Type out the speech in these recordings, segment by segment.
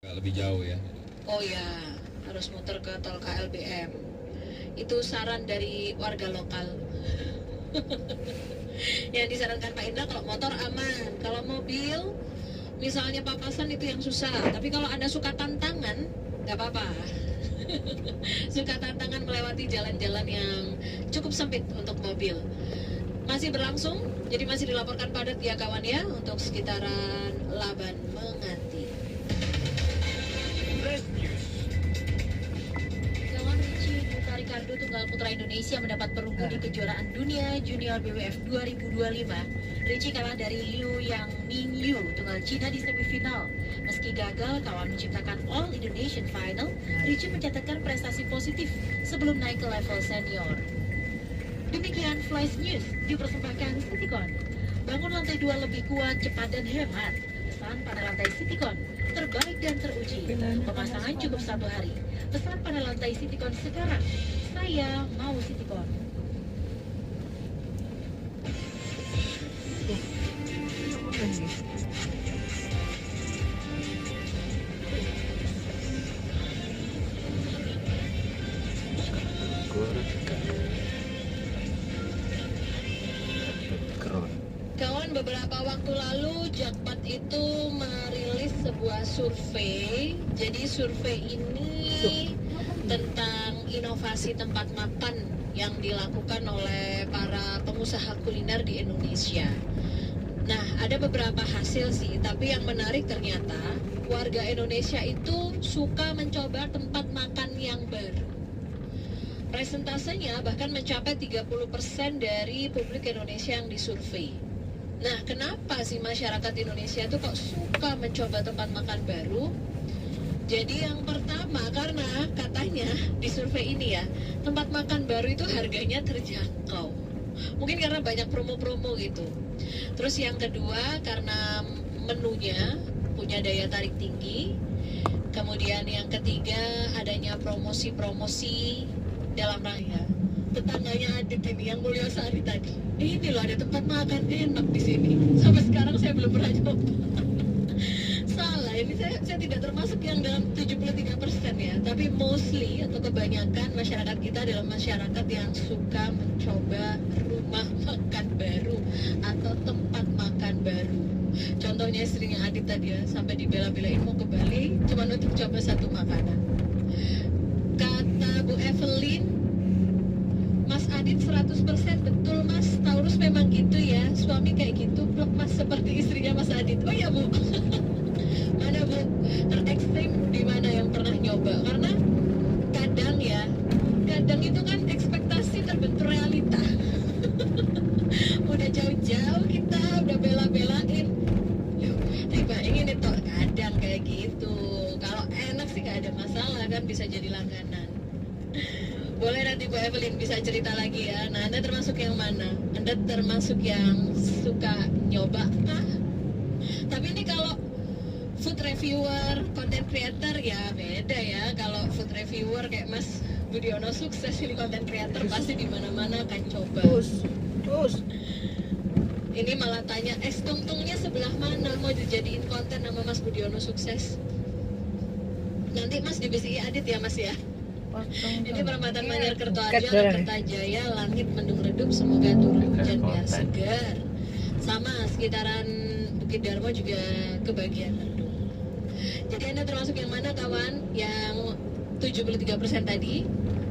Lebih jauh ya. Oh ya, harus muter ke tol KLBM. Itu saran dari warga lokal. Yang disarankan Pak Indra, kalau motor aman, kalau mobil misalnya papasan itu yang susah. Tapi kalau Anda suka tantangan, nggak apa-apa. Suka tantangan melewati jalan-jalan yang cukup sempit untuk mobil. Masih berlangsung, jadi masih dilaporkan padat ya kawan ya untuk sekitaran Laban Menganti. Fresh News. Kawan Richie Duta Ricardo tunggal putra Indonesia mendapat perunggu di kejuaraan dunia junior BWF 2025. Richie kalah dari Liu Yang Mingyu tunggal Cina di semifinal. Meski gagal kawan menciptakan All Indonesian Final, Richie mencatatkan prestasi positif sebelum naik ke level senior. Demikian Flash News dipersembahkan Citycon. Bangun lantai 2 lebih kuat, cepat dan hemat. Pesan pada lantai Citycon, terbaik dan teruji. Pemasangan cukup 1 hari. Pesan pada lantai Citycon sekarang. Saya mau Citycon. Kawan, beberapa waktu lalu Jakpat itu merilis sebuah survei. Jadi survei ini tentang inovasi tempat makan yang dilakukan oleh para pengusaha kuliner di Indonesia. Nah, ada beberapa hasil sih, tapi yang menarik ternyata warga Indonesia itu suka mencoba tempat makan yang baru. Presentasenya bahkan mencapai 30% dari publik Indonesia yang disurvei. Nah, kenapa sih masyarakat Indonesia itu kok suka mencoba tempat makan baru? Jadi yang pertama, karena katanya di survei ini ya, tempat makan baru itu harganya terjangkau. Mungkin karena banyak promo-promo gitu. Terus yang kedua, karena menunya punya daya tarik tinggi. Kemudian yang ketiga, adanya promosi-promosi dalam rangka. Tetangganya Adit ini yang Mulyosari tadi, ini loh ada tempat makan enak di sini. Sampai sekarang saya belum pernah coba. Salah, ini saya tidak termasuk yang dalam 73% ya, tapi mostly atau kebanyakan masyarakat kita adalah masyarakat yang suka mencoba rumah makan baru atau tempat makan baru. Contohnya istrinya Adit tadi ya, sampai dibela-belain mau ke Bali cuma untuk coba satu makanan. Kata Bu Evelyn, Mas Adit 100% betul Mas, Taurus memang gitu ya, suami kayak gitu, plek Mas seperti istrinya Mas Adit. Oh ya Bu, mana Bu, terekstrim di mana yang pernah nyoba? Karena kadang ya, kadang itu kan ekspektasi terbentur realita. Udah jauh-jauh kita udah bela-belain, yuk tiba ingin itu kadang kayak gitu. Kalau enak sih gak ada masalah kan, bisa jadi langganan. Boleh nanti Bu Evelyn bisa cerita lagi ya. Nah, Anda termasuk yang mana? Anda termasuk yang suka nyoba kah? Tapi ini kalau food reviewer, content creator ya beda ya. Kalau food reviewer kayak Mas Budiono sukses ini content creator pasti di mana-mana akan coba. Terus. Ini malah tanya, tungtungnya sebelah mana mau dijadiin konten sama Mas Budiono sukses? Nanti Mas dibisiki Adit ya Mas ya. Ini perempatan Manyar Kertoharjo, Kertajaya, langit mendung redup, semoga turun hujan biar segar. Sama sekitaran Bukit Darmo juga kebagian mendung. Jadi Anda termasuk yang mana kawan? Yang 73% tadi?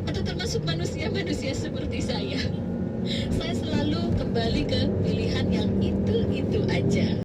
Atau termasuk manusia-manusia seperti saya? Saya selalu kembali ke pilihan yang itu aja.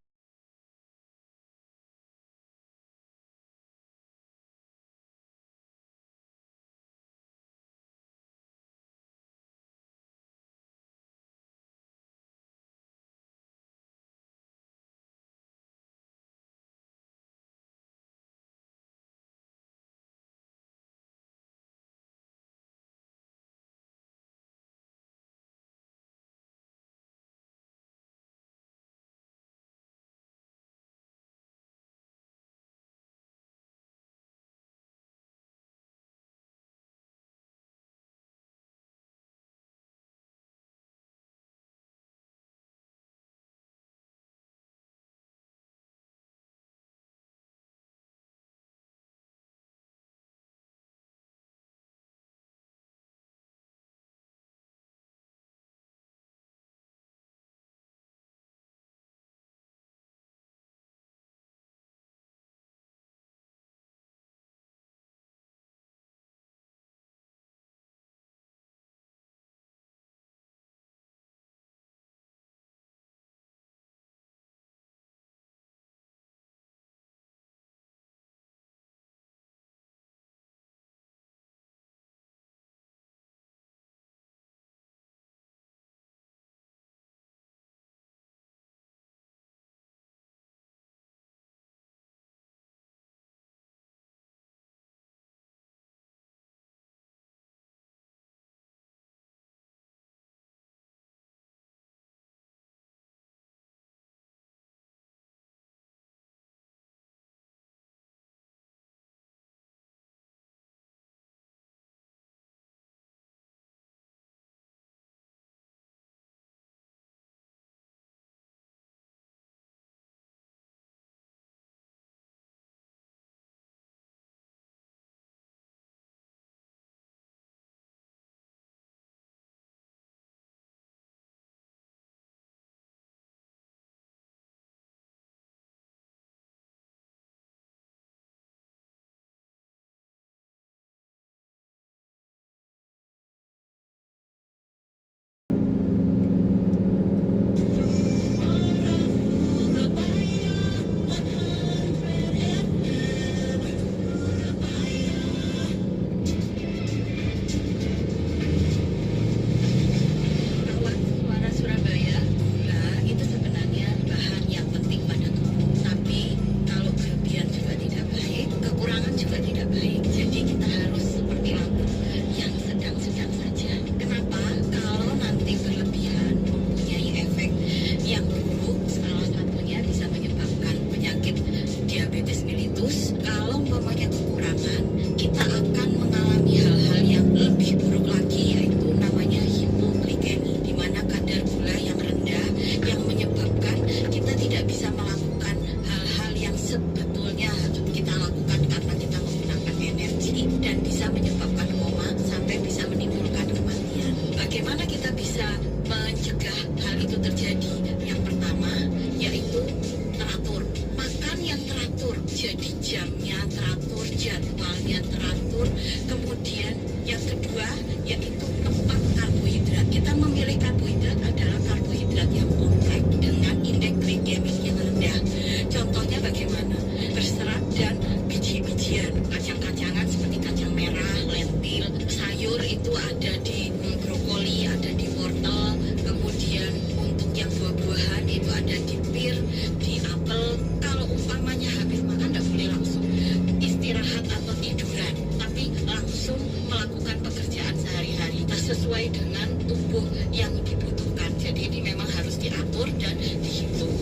teratur, jadwalnya teratur. Kemudian yang kedua yaitu tepat karbohidrat. Kita memilih karbohidrat adalah karbohidrat yang kompleks dengan indeks glikemik yang rendah. Contohnya bagaimana? Berserat dan biji-bijian, kacang-kacangan seperti kacang merah, lentil, sayur itu ada di brokoli, ada di wortel. Kemudian untuk yang buah-buahan itu ada di pir, di apel. Kalau umpamanya habis makan tidak boleh langsung istirahat atau tiduran, tapi langsung melakukan pekerjaan sehari-hari sesuai dengan tubuh yang dibutuhkan. Jadi ini memang harus diatur dan dihitung.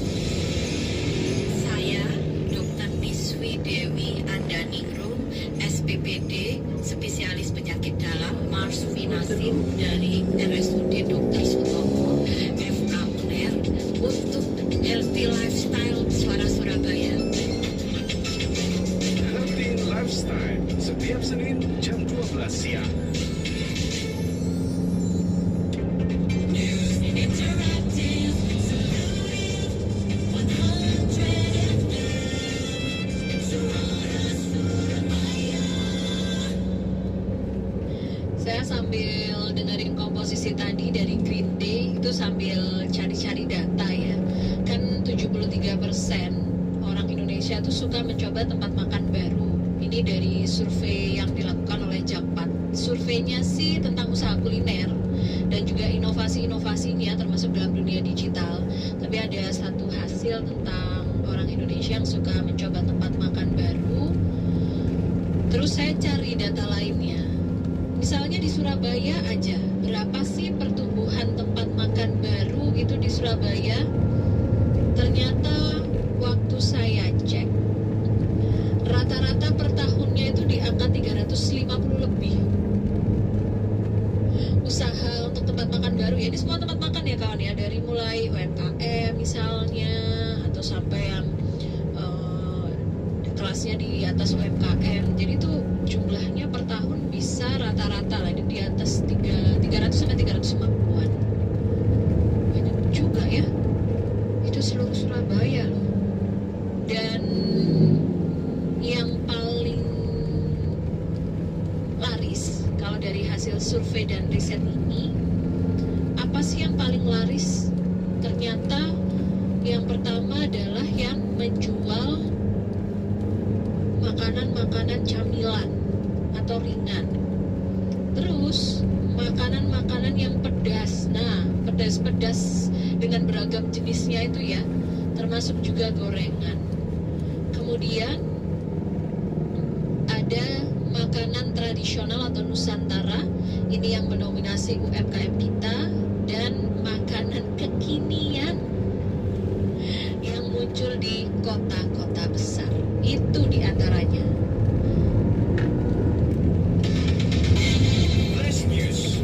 Saya Dr. Niswi Dewi Andaningrum, SPPD, spesialis penyakit dalam Mars Vinasim dari RSUD Dr. Sutomo, FK UNER, untuk Healthy Lifestyle Suara Surabaya. Healthy Lifestyle, setiap Senin jam 12 siang. Saya sambil dengerin komposisi tadi dari Green Day itu sambil cari-cari data ya. Kan 73% orang Indonesia tuh suka mencoba tempat makan baru. Ini dari survei yang dilakukan oleh Jakpat. Surveinya sih tentang usaha kuliner dan juga inovasi-inovasinya termasuk dalam dunia digital. Tapi ada satu hasil tentang orang Indonesia yang suka mencoba tempat makan baru. Terus saya cari data lainnya. Misalnya di Surabaya aja, berapa sih pertumbuhan tempat makan baru itu di Surabaya? Ternyata waktu saya cek, rata-rata per tahunnya itu di angka 350 lebih. Usaha untuk tempat makan baru, ya ini semua tempat makan ya kawan ya, dari mulai UMKM misalnya, atau sampai yang kelasnya di atas UMKM. Jadi tuh jumlahnya per tahun bisa rata-rata lah di atas 300 sampai 350-an. Banyak juga ya. Itu seluruh Surabaya loh. Dan yang paling laris kalau dari hasil survei dan riset ini, apa sih yang paling laris? Ternyata yang pertama adalah yang menjual makanan-makanan camilan atau ringan. Terus makanan-makanan yang pedas. Nah, pedas-pedas dengan beragam jenisnya itu ya, termasuk juga gorengan. Kemudian ada makanan tradisional atau Nusantara. Ini yang mendominasi UMKM kita, dan makanan kekinian yang muncul di kota-kota besar. Itu diantaranya. Flash News.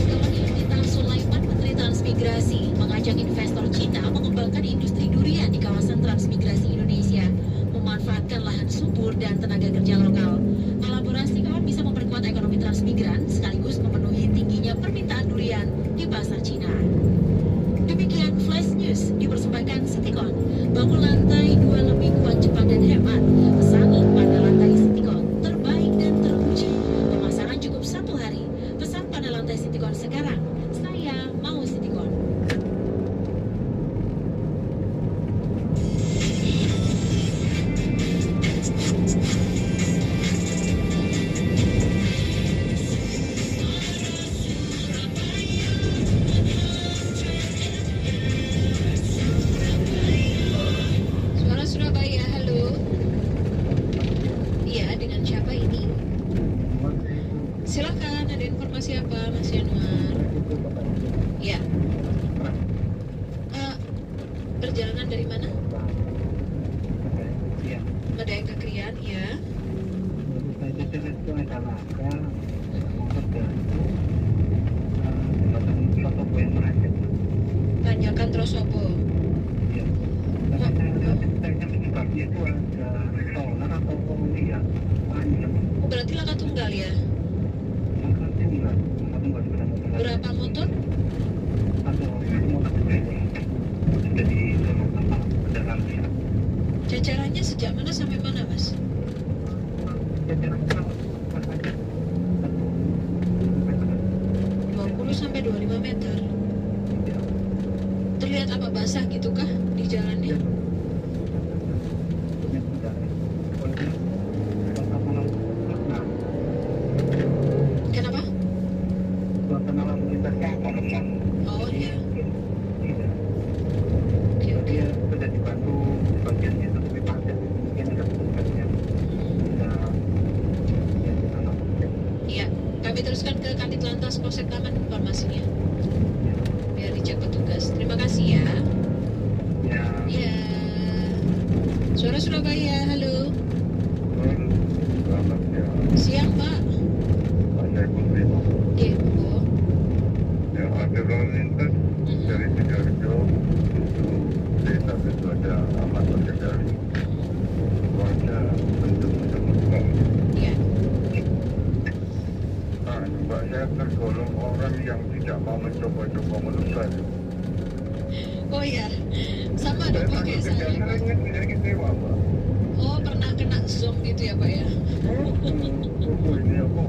Dalam Yunita Sulaiman, Menteri Transmigrasi, mengajak investor Cina mengembangkan industri durian di kawasan transmigrasi Indonesia, memanfaatkan lahan subur dan tenaga kerja lokal. Kolaborasi kawan bisa memperkuat ekonomi transmigran sekaligus memenuhi tingginya permintaan durian di pasar Cina. Demikian Flash News dipersembahkan Citycon. Bangun lantai 2 lebih kuat, cepat dan hemat. Pesan pada lantai Citycon terbaik dan teruji. Pemasangan cukup 1 hari. Pesan pada lantai Citycon sekarang. Saya mau Citycon. Suara Surabaya, halo. Iya, dengan siapa ini? Silakan, ada informasi apa, Mas Yanuar? Ya. Perjalanan dari mana? Medaeng ke Krian, ya. Tanyakan Trosopo. Oh, berarti laka tunggal ya? Berapa motor? Jajarannya sejak mana sampai mana, Mas? 20 sampai 25 meter. Terlihat apa, basah gitu kah di jalannya? Kenapa? Oh iya. Oke, oke. Iya, kami teruskan ke Kanit Lantas Polsek Taman informasinya. Biar dicek petugas. Terima kasih ya. Iya. Suara Surabaya, halo. Siang, Pak. Iya, Bu. Dari Sidoarjo itu desa itu ada amat terkendali. Cuaca mendung. Iya. Mbak, saya tergolong orang yang tidak mau mencoba-coba menusuk. Oh iya, sama dong Pak kayak saya. Saya kecewa, Mbak. Oh, pernah kena zong gitu ya, Pak ya? Ini aku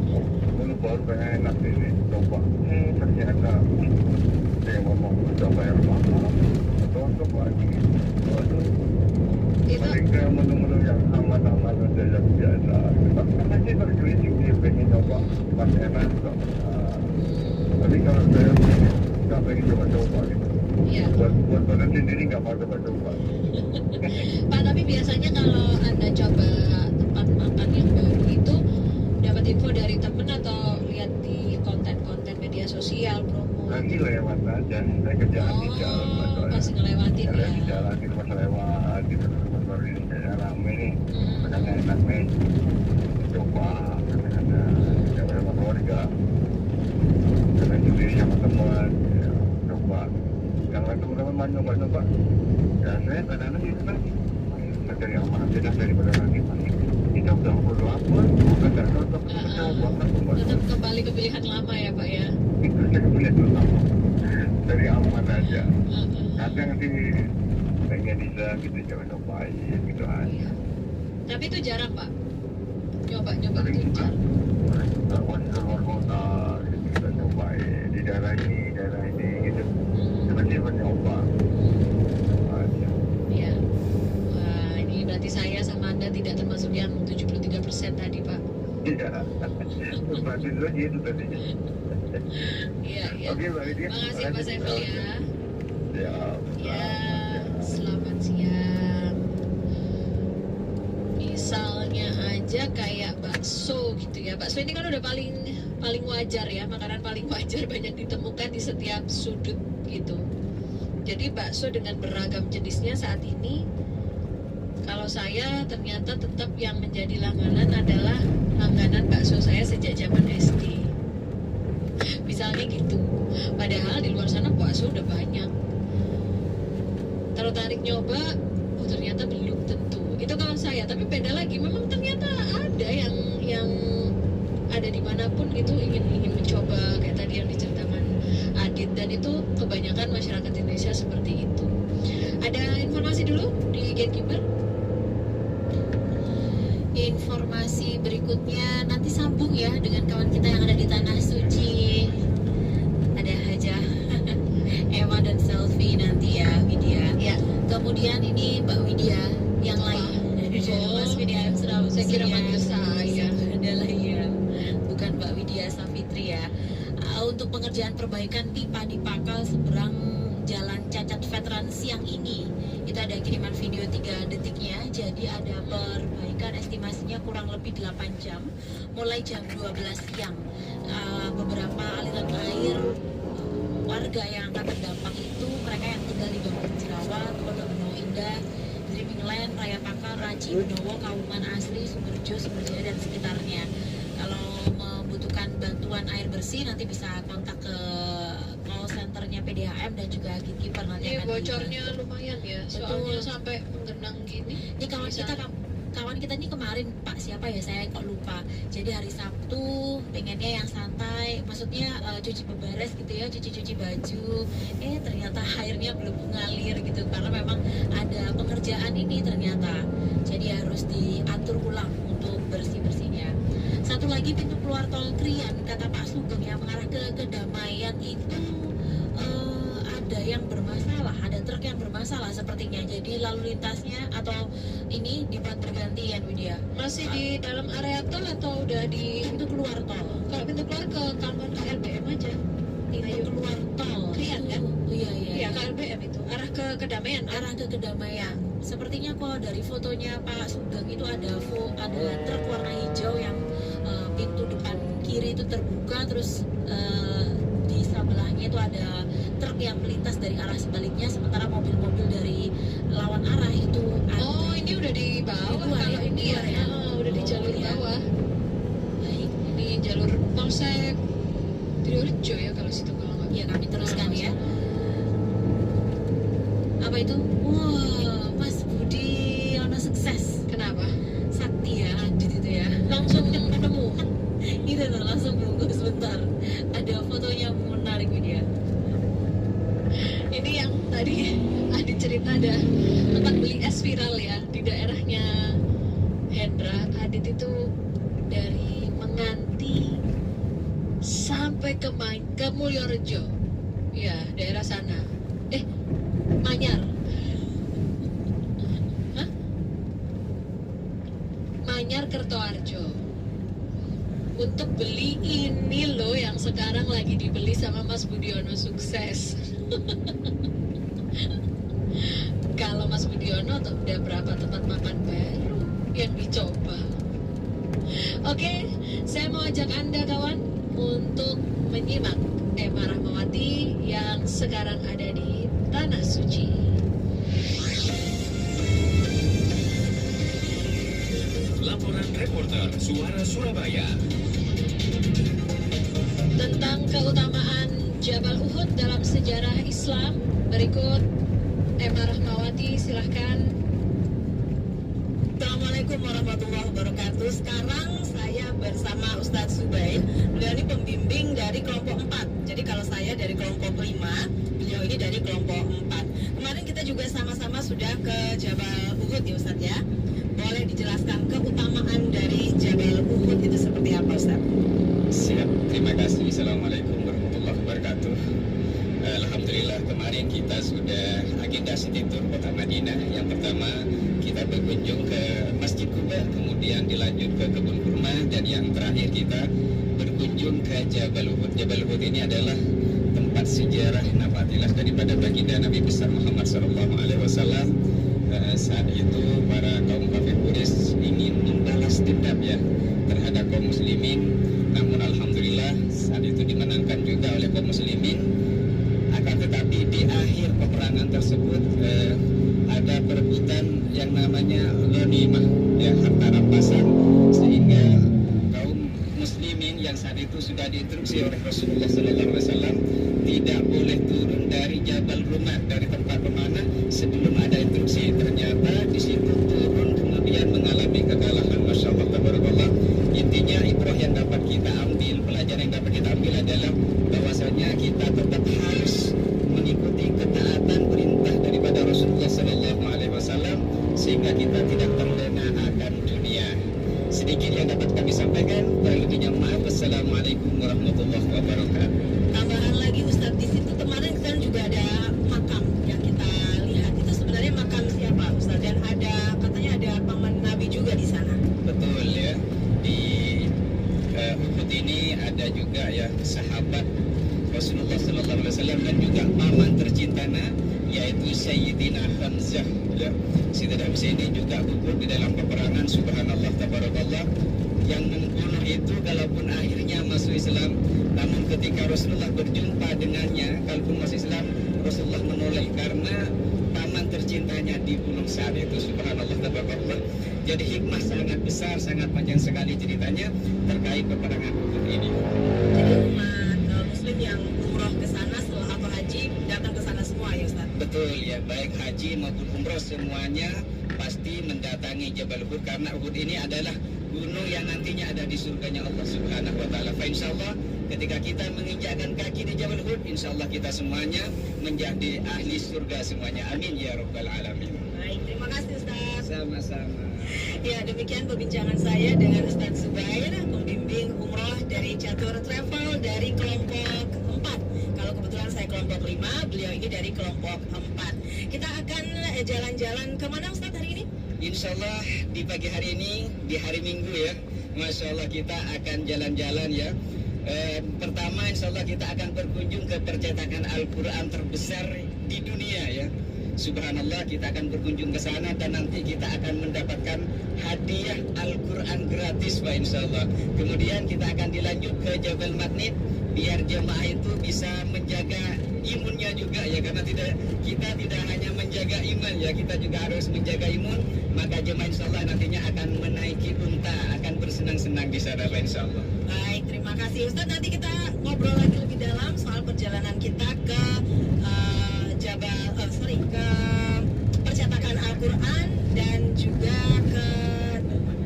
baru pengen enak ini coba. Ternyata saya ngomong coba yang mahal. Untuk lagi. Waduh. Itu Paling ke menu-menu yang aman-aman aja yang biasa. Karena sih tergelincir dia pengen coba pas enak kok. Tapi kalau saya nggak pengen coba-coba gitu. ya. Buat badan sendiri nggak mau coba-coba. Pak, tapi biasanya kalau Anda coba tempat makan yang baru itu dapat info dari temen atau lihat di konten-konten media sosial promo? Nanti lewat aja. Saya kerjaan di jalan. Oh, pasti ngelewatin ya. Di jalan di pas lewat gitu. Pas ini kayak rame nih. Makanya enak nih. Coba. Karena ada sama keluarga. Karena sendiri sama teman. Ya, coba. Yang lain teman-teman mau nyoba-nyoba. Ya saya kadang-kadang gitu kan. Dari aman aja dah daripada nanti panik. Kita udah perlu apa? Bukan nggak cocok. Coba kan. Tetap kembali ke pilihan lama ya, Pak ya? Itu saya punya dulu. Dari aman aja. Kadang sih pengen bisa gitu coba-cobain gitu aja. Iya. Tapi itu jarang, Pak. Nyoba-nyoba Paling itu suka jarang. keluar kota gitu kita cobain di daerah ini gitu. Kita coba nyoba aja. Iya. Wah, ini berarti saya sama Anda tidak termasuk yang 73% tadi, Pak. Iya. Berarti dulu gitu tadi. Iya, iya. Oke, Mbak Lydia. Makasih Pak Saiful ya. Ya. Ya, selamat siang. Misalnya aja kayak bakso gitu ya. Bakso ini kan udah paling wajar ya, makanan paling wajar banyak ditemukan di setiap sudut gitu. Jadi bakso dengan beragam jenisnya saat ini, kalau saya ternyata tetap yang menjadi langganan adalah langganan bakso saya sejak zaman SD. Misalnya gitu. Padahal di luar sana bakso udah banyak. Tertarik nyoba, oh ternyata belum tentu. Itu kalau saya, tapi beda lagi. Memang ternyata ada yang ada dimanapun itu ingin mencoba kayak tadi yang diceritakan Adit, dan itu kebanyakan masyarakat Indonesia seperti itu. Ada informasi dulu di Gatekeeper. Informasi berikutnya nanti sambung ya dengan kawan kita yang ada di Tanah Suci. Ada aja Ewa dan Selfie nanti ya, Widya. Ya. Kemudian ini Mbak Widya yang lain. Mas Widya Surabaya. Saya kira manggil saya. Adalah ya, bukan Mbak Widya Safitri ya. Untuk pengerjaan perbaikan pipa di Pakal seberang Jalan Cacat Veteran siang ini, itu ada kiriman video 3 detiknya. Jadi ada perbaikan estimasinya kurang lebih 8 jam mulai jam 12 siang. Beberapa aliran air warga yang akan terdampak itu mereka yang tinggal di Bangkok Jerawat, Pondok Benau Indah, Dreaming Land, Raya Pakal, Raji, Benowo, Kauman Asri, Sumberjo, Sumberjaya dan sekitarnya. Kalau membutuhkan bantuan air bersih nanti bisa kontak ke call centernya PDAM dan juga Gatekeeper nanti Ini akan bocornya lumayan ya, soalnya sampai menggenang gini. Ini kawan kita ini kemarin Pak siapa ya, saya kok lupa. Jadi hari Sabtu pengennya yang santai, maksudnya cuci beberes gitu ya, cuci baju. Ternyata airnya belum mengalir gitu karena memang ada pengerjaan kerjaan ini ternyata. Jadi harus diatur ulang untuk bersih-bersihnya. Satu lagi, pintu keluar tol Krian, kata Pak Sugeng, yang mengarah ke Kedamaian itu ada yang bermasalah, ada truk yang bermasalah sepertinya. Jadi lalu lintasnya atau ini dibuat bergantian, Widya. Masih di dalam area tol atau udah di Pintu keluar tol. kalau pintu keluar ke kantor KLBM aja? Pintu keluar tol. Krian kan? Iya, Iya, KLBM itu arah ke Kedamaian kan? arah ke Kedamaian. Sepertinya kalau dari fotonya Pak Sugeng itu ada truk warna hijau yang pintu depan kiri itu terbuka, terus di sebelahnya itu ada truk yang melintas dari arah sebaliknya, sementara mobil-mobil dari lawan arah itu Oh, ini udah di bawah. Di luar Kalau ya? ini ya, Di luar ya? udah di jalur Oh, iya. bawah. baik. Ini jalur Polsek Triorjo ya kalau situ kalau nggak. Ya, kami teruskan ya. Apa itu? Wah, Mas Budi Ono sukses. Kenapa? Sakti ya, Adit itu ya. Langsung ketemu. Itu tuh langsung bungkus sebentar. Ada fotonya menarik dia. Ini yang tadi Adit cerita ada tempat beli es viral ya di daerahnya Hendra. Adit itu dari Menganti sampai ke Mulyorejo, ya daerah sana. Manyar. Hah? Manyar Kertoarjo. Untuk beli ini loh yang sekarang lagi dibeli sama Mas Budiono sukses. Kalau Mas Budiono tuh udah berapa tempat makan baru yang dicoba. Oke, saya mau ajak Anda kawan untuk menyimak Emma Rahmawati yang sekarang ada di Tanah Suci. Laporan reporter Suara Surabaya. Tentang keutamaan Jabal Uhud dalam sejarah Islam, berikut Emma Rahmawati, silahkan. Assalamualaikum warahmatullahi wabarakatuh. Sekarang saya bersama Ustadz Zubair. Beliau ini pembimbing dari kelompok 4. Jadi kalau saya dari kelompok 5, beliau ini dari kelompok 4. Kemarin kita juga sama-sama sudah ke Jabal Uhud ya Ustadz ya. Boleh dijelaskan keutamaan dari Jabal Uhud itu seperti apa Ustadz? Siap, terima kasih. Assalamualaikum warahmatullahi wabarakatuh. Alhamdulillah kemarin kita sudah agenda city tour kota Madinah. Yang pertama kita berkunjung ke Masjid Kuba, kemudian dilanjut ke kebun kurma, dan yang terakhir kita berkunjung ke Jabal Uhud. Jabal Uhud ini adalah tempat sejarah nafatilah daripada baginda Nabi besar Muhammad SAW. Saat itu para kaum kafir Quraisy ingin membalas dendam ya terhadap kaum muslimin, namun alhamdulillah saat itu dimenangkan juga oleh kaum muslimin. Akan tetapi di akhir peperangan tersebut ada perebutan yang namanya ghanimah ya, harta rampasan, sehingga kaum muslimin yang saat itu sudah diinstruksi oleh Rasulullah SAW tidak boleh turun dari Jabal Rumah, dari tempat pemanah sebelum ada instruksi. Ternyata di situ turun kemudian mengalami kekalahan. Masya Allah, tabarakallah. Intinya ibrah yang dapat kita ambil, pelajaran yang dapat kita ambil adalah bahwasanya kita tetap harus mengikuti ketaatan perintah daripada Rasulullah SAW sehingga kita tidak terlena akan dunia. Sedikit yang dapat kami sampaikan, kurang lebihnya maaf. Wassalamualaikum warahmatullahi wabarakatuh. Tambahan lagi Ustadz, di situ kemarin kan juga ada makam yang kita lihat. Itu sebenarnya makam siapa Ustadz? Dan ada katanya ada paman Nabi juga di sana. Betul ya. Di Uhud ini ada juga ya sahabat Rasulullah SAW dan juga paman tercintanya yaitu Sayyidina Hamzah ya. Sayyidina Hamzah ini juga gugur di dalam peperangan. Subhanallah, tabarakallah. Yang membunuh itu kalaupun akhirnya masuk Islam, namun ketika Rasulullah berjumpa dengannya, kalaupun masuk Islam, Rasulullah menolak karena paman tercintanya dibunuh saat itu. Subhanallah, tabarakallah. Jadi hikmah sangat besar, sangat panjang sekali ceritanya terkait peperangan Uhud ini. Jadi umat Muslim yang umroh ke sana setelah atau haji datang ke sana semua ya Ustaz? Betul ya, baik haji maupun umroh semuanya pasti mendatangi Jabal Uhud karena Uhud ini adalah gunung yang nantinya ada di surganya Allah Subhanahu wa taala. Fa insyaallah ketika kita menginjakkan kaki di Jabal Uhud, insyaallah kita semuanya menjadi ahli surga semuanya. Amin ya rabbal alamin. Baik, terima kasih sama-sama. Ya, demikian perbincangan saya dengan Ustadz Zubair, pembimbing umroh dari Catur Travel dari kelompok 4. Kalau kebetulan saya kelompok 5, beliau ini dari kelompok 4. Kita akan jalan-jalan kemana Ustadz hari ini? Insya Allah di pagi hari ini, di hari Minggu ya, Masya Allah kita akan jalan-jalan ya. Pertama insya Allah kita akan berkunjung ke percetakan Al-Quran terbesar di dunia ya. Subhanallah, kita akan berkunjung ke sana dan nanti kita akan mendapatkan hadiah Al-Quran gratis Pak insya Allah. Kemudian kita akan dilanjut ke Jabal Magnet biar jemaah itu bisa menjaga imunnya juga ya, karena kita tidak hanya menjaga iman ya, kita juga harus menjaga imun. Maka jemaah insya Allah nantinya akan menaiki unta, akan bersenang-senang di sana Pak insya Allah. Baik, terima kasih Ustadz. Nanti kita ngobrol lagi lebih dalam soal perjalanan kita ke ke percetakan Al-Quran dan juga ke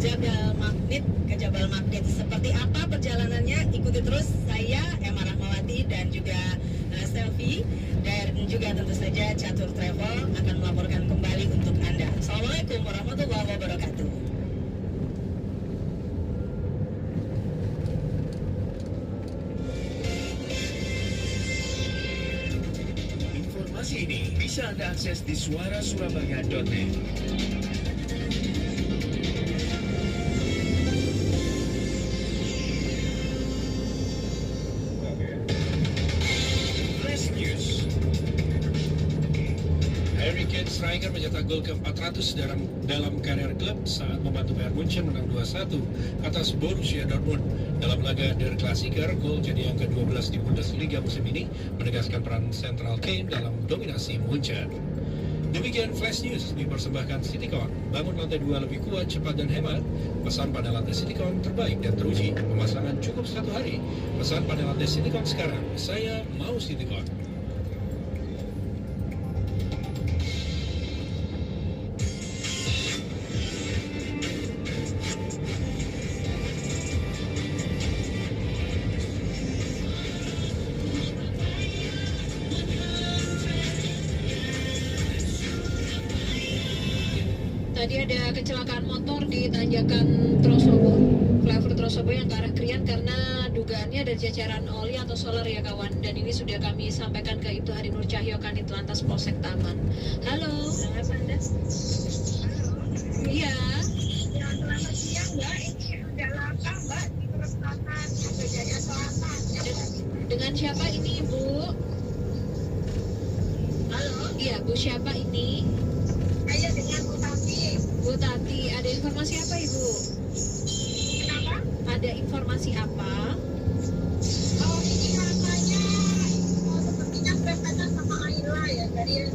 Jabal Magnet. Seperti apa perjalanannya? Ikuti terus saya Emma Rahmawati dan juga Selfie, dan juga tentu saja Catur Travel akan melaporkan kembali untuk Anda. Assalamualaikum warahmatullahi wabarakatuh. Informasi ini bisa Anda akses di suarasurabaya.net. Flash News. Harry Kane striker mencetak gol ke-400 dalam karier klub saat membantu Bayern Munchen menang 2-1 atas Borussia Dortmund. Dalam laga Der Klassiker, gol jadi yang ke-12 di Bundesliga musim ini menegaskan peran sentral Kane dalam dominasi Munchen. Demikian Flash News dipersembahkan Citycon. Bangun lantai 2 lebih kuat, cepat dan hemat. Pesan pada lantai Citycon terbaik dan teruji. Pemasangan cukup 1 hari. Pesan pada lantai Citycon sekarang. Saya mau Citycon. Tadi ada kecelakaan motor di tanjakan Trosobo, flyover Trosobo yang ke arah Krian karena dugaannya ada jajaran oli atau solar ya kawan. Dan ini sudah kami sampaikan ke Ibtu Hari Nur Cahyo, Kanit Lantas Polsek Taman. Halo. Iya. Selamat siang Mbak, ini ada laka Mbak di Selatan, ada Jaya Selatan. Dengan siapa ini Ibu? Halo. Iya Bu, siapa ini? Saya dengan Bu Tati. Bu Tati, ada informasi apa Ibu? Kenapa? Ada informasi apa? Oh ini katanya sepertinya berkaitan sama Ayla ya, dari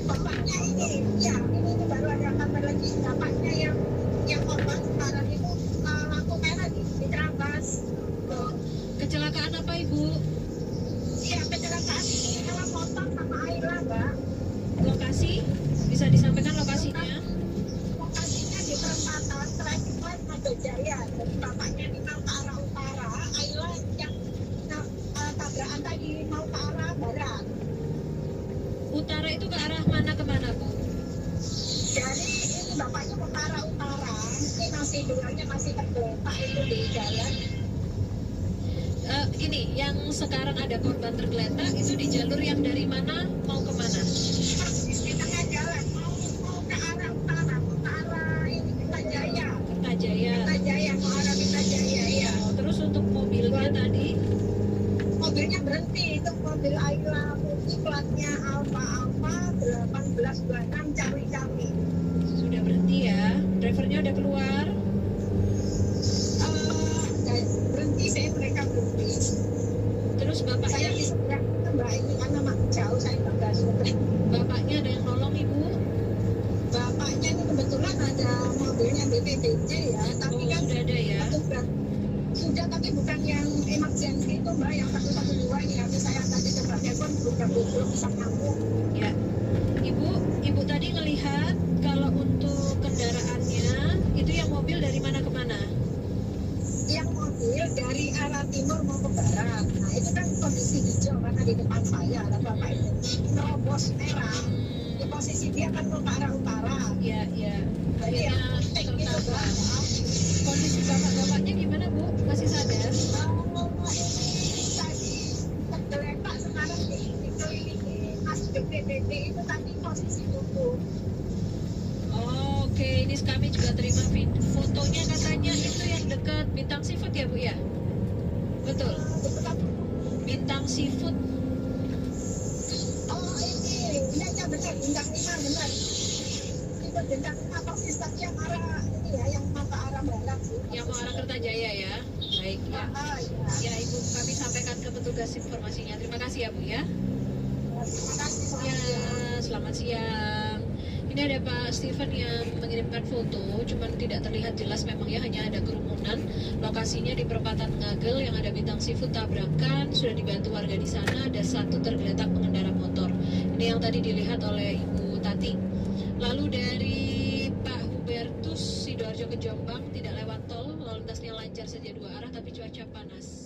bapaknya ini. Ya ini baru ada kabar lagi, bapaknya yang korban sekarang itu lampu merah diterabas. Kecelakaan apa Ibu? Iya kecelakaan ini dalam motor sama Ayla Mbak. Lokasi? Bisa disampaikan lokasinya? Lokasinya di perempatan Traffic Mada Jaya. Jadi bapaknya ini mau ke arah utara, Ayla yang tabrakan tadi mau ke arah barat. Utara itu ke arah mana ke mana Bu? Jadi ini bapaknya mau ke arah utara, ini masih duanya masih tergeletak itu di jalan. Gini, yang sekarang ada korban tergeletak itu di jalur yang dari mana mau ke mana? Di tengah jalan mau ke arah utara, mau ke arah ini Kertajaya. Kertajaya. Kertajaya mau arah Kertajaya ya. Terus untuk mobilnya tadi? Mobilnya berhenti, itu mobil Ayla putih platnya Alfa 1826 Cawi-Cawi. Sudah berhenti ya? Drivernya udah keluar? Berhenti, mereka berhenti. Terus bapaknya? Saya di seberang itu Mbak, ini karena jauh saya nggak seberang. Bapaknya ada yang nolong Ibu? Bapaknya ini kebetulan ada mobilnya BPTJ ya, tapi kan sudah ada ya? Sudah, tapi bukan yang emergency itu Mbak, yang 112 ini. Nanti saya tadi coba telepon belum bisa nyambung. Ya, Ibu tadi ngelihat kalau untuk kendaraannya itu yang mobil dari mana ke mana? Yang mobil dari arah timur mau ke barat. Nah itu kan kondisi hijau karena di depan saya ada bapak itu nerobos merah di pos posisi dia kan mau ke arah utara. Ya, ya. Jadi Akhirnya yang penting itu tertabrak. Bang. Kondisi bapak-bapaknya gimana Bu? Masih sadar? Ini tadi tergeletak sekarang dikelilingi Mas BPBD itu tadi posisi tubuh. Oke, ini kami juga terima fotonya, katanya itu yang dekat Bintang Seafood ya Bu ya? Betul. Bintang Seafood. Oh ini, iya benar, bintang 5 benar. Itu bintang 5 persis tadi yang arah ini ya, yang mau ke arah barat sih. Yang mau arah Kertajaya ya? Baik ya. Iya. Ya Ibu, kami sampaikan ke petugas informasinya. Terima kasih ya Bu ya. Terima kasih. Ya, selamat siang. Ini ada Pak Steven yang mengirimkan foto, cuman tidak terlihat jelas, memang ya hanya ada kerumunan. Lokasinya di perempatan Ngagel yang ada Bintang Seafood tabrakan, sudah dibantu warga di sana, ada satu tergeletak pengendara motor. Ini yang tadi dilihat oleh Ibu Tati. Lalu dari Pak Hubertus Sidoarjo ke Jombang tidak lewat tol, lalu lintasnya lancar saja dua arah tapi cuaca panas.